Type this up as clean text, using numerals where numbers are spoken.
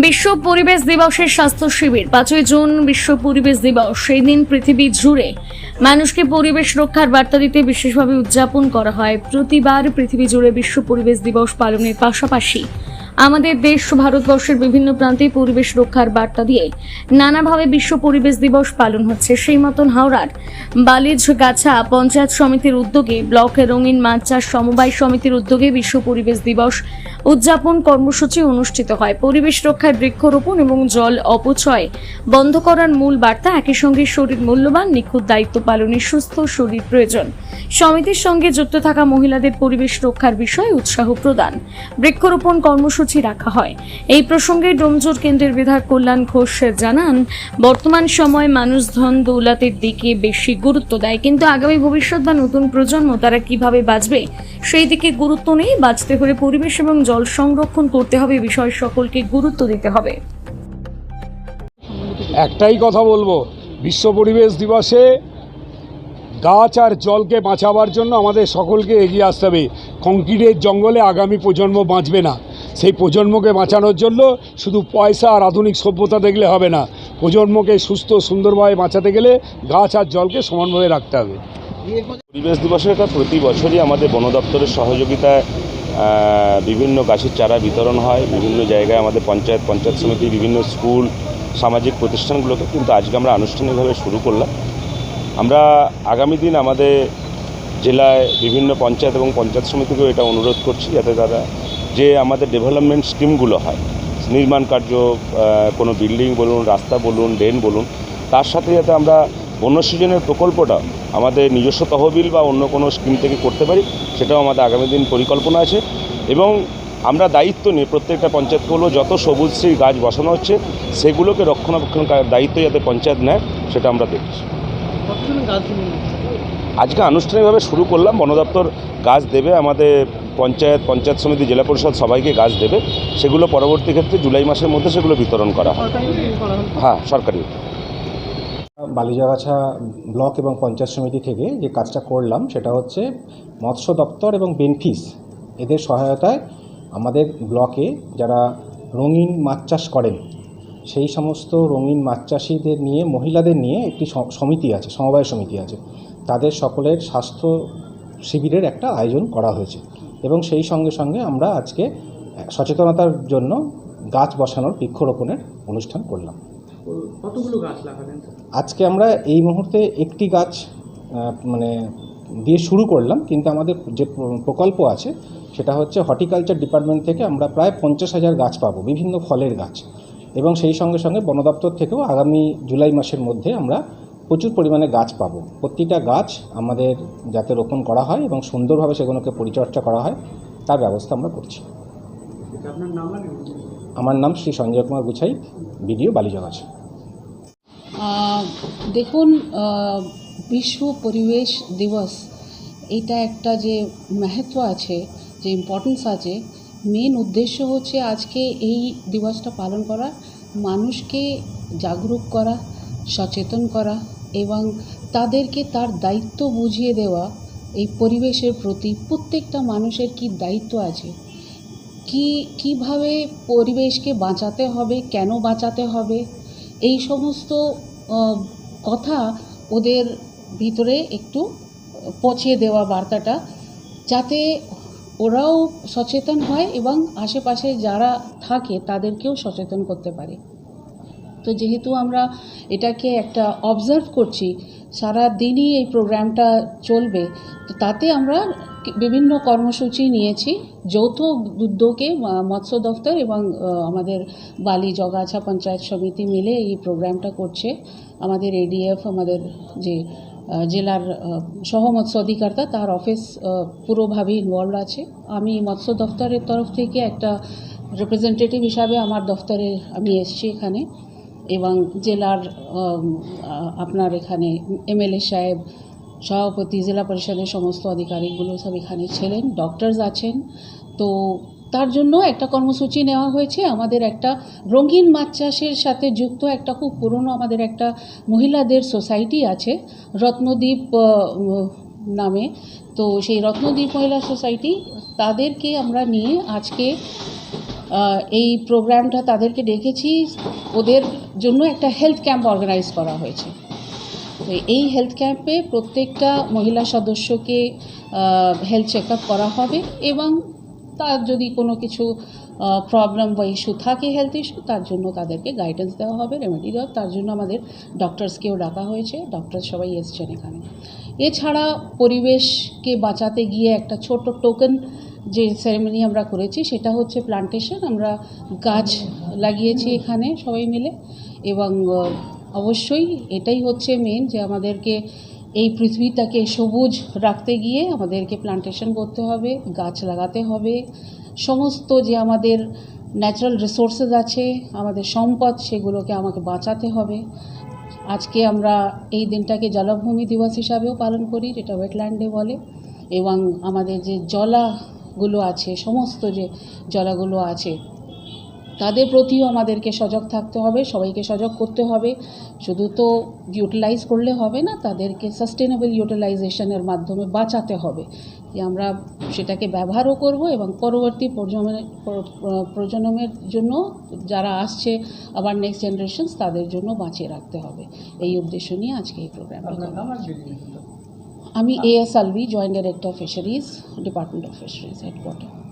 বিশ্ব পরিবেশ দিবসের স্বাস্থ্য শিবির 5ই জুন বিশ্ব পরিবেশ দিবস। সেই দিন পৃথিবী জুড়ে মানুষকে পরিবেশ রক্ষার বার্তা দিতে বিশেষভাবে উদযাপন করা হয়। প্রতিবার পৃথিবী জুড়ে বিশ্ব পরিবেশ দিবস পালনের পাশাপাশি আমাদের দেশ ভারতবর্ষের বিভিন্ন প্রান্তে পরিবেশ রক্ষার বার্তা দিয়ে নানাভাবে বিশ্ব পরিবেশ দিবস পালন হচ্ছে। সেই মতন হাওড়ার বালিজগাছা পঞ্চায়েত সমিতির উদ্যোগে ব্লকে রঙিন মাছ চাষ সমবায় সমিতির উদ্যোগে বিশ্ব পরিবেশ দিবস উদযাপন কর্মসূচি অনুষ্ঠিত হয়। পরিবেশ রক্ষায় বৃক্ষরোপণ এবং জল অপচয় বন্ধ করার মূল বার্তা, একই সঙ্গে শরীর মূল্যবান, নিখুঁত দায়িত্ব পালনের সুস্থ শরীর প্রয়োজন। সমিতির সঙ্গে যুক্ত থাকা মহিলাদের পরিবেশ রক্ষার বিষয়ে উৎসাহ প্রদান, বৃক্ষরোপণ কর্মসূচি রাখা হয়। এই প্রসঙ্গে ডোমজুর কেন্দ্রের বিধায়ক কল্যাণ ঘোষ জানান, বর্তমান সময় মানুষ ধন দৌলতের দিকে বেশি গুরুত্ব দেয়, কিন্তু আগামী ভবিষ্যৎ বা নতুন প্রজন্ম তারা কিভাবে বাঁচবে সেই দিকে গুরুত্ব নেই। বাঁচতে হলে পরিবেশ এবং জল সংরক্ষণ করতে হবে, বিষয় সকলকে গুরুত্ব দিতে হবে। একটাই কথা বলবো, বিশ্ব পরিবেশ দিবসে গাছ আর জলকে বাঁচাবার জন্য আমাদের সকলকে এগিয়ে আসতে হবে। কংক্রিটের জঙ্গলে আগামী প্রজন্ম বাঁচবে না। সেই প্রজন্মকে বাঁচানোর জন্য শুধু পয়সা আর আধুনিক সভ্যতা দেখলে হবে না। প্রজন্মকে সুস্থ সুন্দরভাবে বাঁচাতে গেলে গাছ আর জলকে সমানভাবে রাখতে হবে। পরিবেশ দিবসের এটা প্রতি বছরই আমাদের বন দপ্তরের সহযোগিতায় বিভিন্ন গাছের চারা বিতরণ হয় বিভিন্ন জায়গায়, আমাদের পঞ্চায়েত সমিতি, বিভিন্ন স্কুল, সামাজিক প্রতিষ্ঠানগুলোকে। কিন্তু আজকে আমরা আনুষ্ঠানিকভাবে শুরু করলাম। আমরা আগামী দিন আমাদের জেলায় বিভিন্ন পঞ্চায়েত এবং পঞ্চায়েত সমিতিকেও এটা অনুরোধ করছি, যাতে তারা যে আমাদের ডেভেলপমেন্ট স্কিমগুলো হয়, নির্মাণ কার্য, কোনো বিল্ডিং বলুন, রাস্তা বলুন, ড্রেন বলুন, তার সাথে যাতে আমরা বনসৃজনের প্রকল্পটা আমাদের নিজস্ব তহবিল বা অন্য কোনো স্কিম থেকে করতে পারি, সেটাও আমাদের আগামী দিন পরিকল্পনা আছে। এবং আমরা দায়িত্ব নিয়ে প্রত্যেকটা পঞ্চায়েতগুলো যত সবুজশ্রী গাছ বসানো হচ্ছে সেগুলোকে রক্ষণাবেক্ষণের দায়িত্ব যাতে পঞ্চায়েত নেয়, সেটা আমরা দেখছি। আজকে আনুষ্ঠানিকভাবে শুরু করলাম। বন দপ্তর গাছ দেবে, আমাদের পঞ্চায়েত সমিতি, জেলা পরিষদ সবাইকে গাছ দেবে। সেগুলো পরবর্তী ক্ষেত্রে জুলাই মাসের মধ্যে সেগুলো বিতরণ করা হয়। হ্যাঁ, সরকারি। বালিজগাছা ব্লক এবং পঞ্চায়েত সমিতি থেকে যে কাজটা করলাম সেটা হচ্ছে মৎস্য দপ্তর এবং বেনফিস এদের সহায়তায় আমাদের ব্লকে যারা রঙিন মাছ চাষ করেন সেই সমস্ত রঙিন মাছ চাষিদের নিয়ে, মহিলাদের নিয়ে একটি সমিতি আছে, সমবায় সমিতি আছে। তাদের সকলের স্বাস্থ্য শিবিরের একটা আয়োজন করা হয়েছে এবং সেই সঙ্গে সঙ্গে আমরা আজকে সচেতনতার জন্য গাছ বসানোর, বৃক্ষরোপণের অনুষ্ঠান করলাম। কতগুলো গাছ লাগালেন? আজকে আমরা এই মুহূর্তে একটি গাছ দিয়ে শুরু করলাম, কিন্তু আমাদের যে প্রকল্প আছে সেটা হচ্ছে হর্টিকালচার ডিপার্টমেন্ট থেকে আমরা প্রায় 50,000 গাছ পাবো, বিভিন্ন ফলের গাছ। এবং সেই সঙ্গে সঙ্গে বন দপ্তর থেকেও আগামী জুলাই মাসের মধ্যে আমরা প্রচুর পরিমাণে গাছ পাবো। প্রতিটা গাছ আমাদের যাতে রোপণ করা হয় এবং সুন্দরভাবে সেগুলোকে পরিচর্যা করা হয় তার ব্যবস্থা আমরা করছি। আপনার নাম? আমার নাম শ্রী সঞ্জয় কুমার গুছাই, বিডিও বালিজগাছা। দেখুন, বিশ্ব পরিবেশ দিবস এটা একটা যে महत्व আছে, যে ইম্পর্টেন্স আছে, মেন উদ্দেশ্য হচ্ছে আজকে এই দিবসটা পালন করা, মানুষকে জাগরুক করা, সচেতন করা এবং তাদেরকে তার দায়িত্ব বুঝিয়ে দেওয়া। এই পরিবেশের প্রতি প্রত্যেকটা মানুষের কি দায়িত্ব আছে, কিভাবে পরিবেশকে বাঁচাতে হবে, কেন বাঁচাতে হবে, এই সমস্ত কথা ওদের ভিতরে একটু পৌঁছে দেওয়া বার্তাটা, যাতে ওরাও সচেতন হয় এবং আশেপাশে যারা থাকে তাদেরকেও সচেতন করতে পারে। তো যেহেতু আমরা এটাকে একটা অবজার্ভ করছি, সারা দিনই এই প্রোগ্রামটা চলবে, তো তাতে আমরা বিভিন্ন কর্মসূচি নিয়েছি। যৌথ উদ্যোগে মৎস্য দফতর এবং আমাদের বালিজগাছা পঞ্চায়েত সমিতি মিলে এই প্রোগ্রামটা করছে। আমাদের এডিএফ, আমাদের যে জেলার সহ মৎস্য অধিকর্তা, তার অফিস পুরোভাবে ইনভলভ আছে। আমি মৎস্য দফতরের তরফ থেকে একটা রিপ্রেজেন্টেটিভ হিসাবে আমার দফতরে আমি এসেছি এখানে, এবং জেলার আপনার এখানে এমএলএ সাহেব, সভাপতি, জেলা পরিষদের সমস্ত আধিকারিকগুলো সব এখানে ছিলেন, ডক্টরস আছেন। তো তার জন্য একটা কর্মসূচি নেওয়া হয়েছে। আমাদের একটা রঙিন মাছ চাষের সাথে যুক্ত একটা খুব পুরনো আমাদের একটা মহিলাদের সোসাইটি আছে, রত্নদ্বীপ নামে। তো সেই রত্নদ্বীপ মহিলা সোসাইটি, তাদেরকে আমরা নিয়ে আজকে এই প্রোগ্রামটা তাদেরকে ডেকেছি, ওদের জন্য একটা হেলথ ক্যাম্প অর্গানাইজ করা হয়েছে। তো এই হেলথ ক্যাম্পে প্রত্যেকটা মহিলা সদস্যকে হেলথ চেক আপ করা হবে এবং তার যদি কোনো কিছু প্রবলেম বা ইস্যু থাকে, হেলথ ইস্যু, তার জন্য তাদেরকে গাইডেন্স দেওয়া হবে, রেমেডি দেওয়া। তার জন্য আমাদের ডক্টরসকেও ডাকা হয়েছে, ডক্টর সবাই এসছেন এখানে। এছাড়া পরিবেশকে বাঁচাতে গিয়ে একটা ছোট টোকেন যে সেরেমনি আমরা করেছি সেটা হচ্ছে প্লান্টেশন। আমরা গাছ লাগিয়েছি এখানে সবাই মিলে এবং অবশ্যই এটাই হচ্ছে মেন, যে আমাদেরকে এই পৃথিবীটাকে সবুজ রাখতে গিয়ে আমাদেরকে প্লান্টেশন করতে হবে, গাছ লাগাতে হবে। সমস্ত যে আমাদের ন্যাচারাল রিসোর্সেস আছে, আমাদের সম্পদ, সেগুলোকে আমাকে বাঁচাতে হবে। আজকে আমরা এই দিনটাকে জলাভূমি দিবস হিসাবেও পালন করি, যেটা ওয়েটল্যান্ড ডে বলে। এবং আমাদের যে জলাগুলো আছে, সমস্ত যে জলাগুলো আছে, তাদের প্রতিও আমাদেরকে সজাগ থাকতে হবে, সবাইকে সজাগ করতে হবে। শুধু তো ইউটিলাইজ করলে হবে না, তাদেরকে সাস্টেনেবল ইউটিলাইজেশনের মাধ্যমে বাঁচাতে হবে, যে আমরা সেটাকে ব্যবহারও করব এবং পরবর্তী প্রজন্মের জন্য, যারা আসছে আবার নেক্সট জেনারেশনস, তাদের জন্য বাঁচিয়ে রাখতে হবে। এই উদ্দেশ্য নিয়ে আজকে এই প্রোগ্রামটা করা হয়েছে। আমি AS Alvi, joint director fisheries, department of fisheries, headquarter.